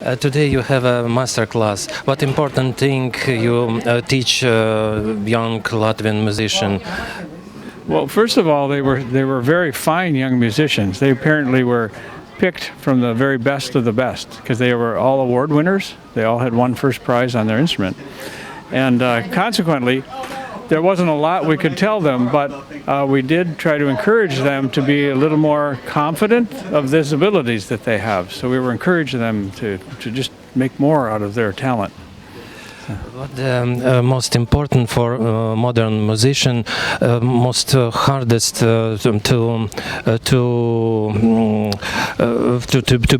Today you have a master class. What important thing you teach young Latvian musician? Well, first of all, they were very fine young musicians. They apparently were picked from the very best of the best because they were all award winners. They all had won first prize on their instrument. And consequently, there wasn't a lot we could tell them, but we did try to encourage them to be a little more confident of these abilities that they have. So we were encouraging them to just make more out of their talent. What most important for modern musician, most hardest to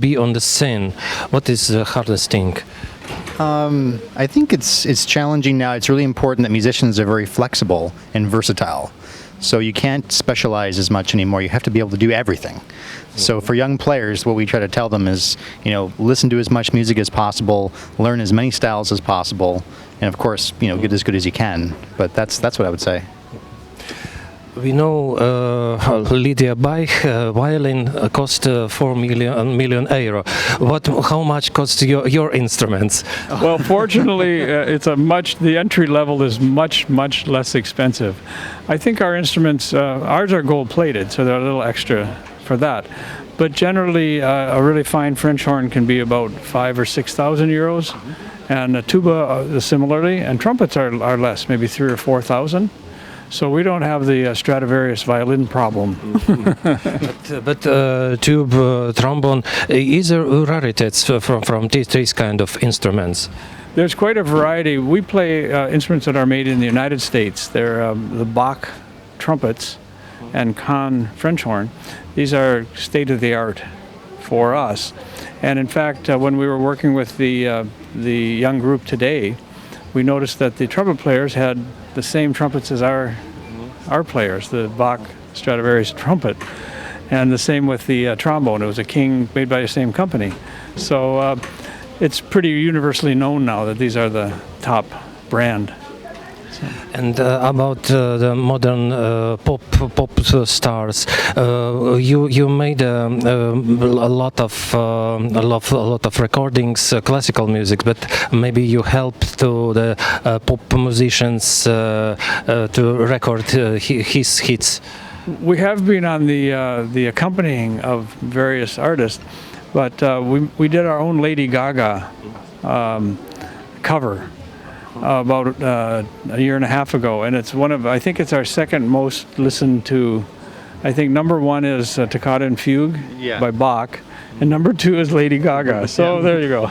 be on the scene? What is the hardest thing? I think it's challenging now. It's really important that musicians are very flexible and versatile. So you can't specialize as much anymore. You have to be able to do everything. So for young players, what we try to tell them is, listen to as much music as possible, learn as many styles as possible, and of course, get as good as you can. But that's what I would say. We know Lydia Bach violin cost 4 million euro. How much cost your instruments? Well, fortunately, the entry level is much less expensive. I think our instruments, ours are gold plated, so they're a little extra for that. But generally, a really fine French horn can be about 5,000 or 6,000 euros, and a tuba similarly, and trumpets are less, maybe 3,000 or 4,000. So we don't have the Stradivarius violin problem. but tube, trombone, is there rarities from these kind of instruments? There's quite a variety. We play instruments that are made in the United States. They're the Bach trumpets and Kahn French horn. These are state-of-the-art for us. And in fact, when we were working with the young group today, we noticed that the trumpet players had the same trumpets as our players, the Bach Stradivarius trumpet, and the same with the trombone. It was a King made by the same company. So it's pretty universally known now that these are the top brand. And about the modern pop stars, you made a lot of recordings, classical music, but maybe you helped to the pop musicians to record his hits. We have been on the accompanying of various artists, but we did our own Lady Gaga cover about a year and a half ago, and it's I think it's our second most listened to. I think number one is Toccata and Fugue by Bach, and number two is Lady Gaga. So there you go.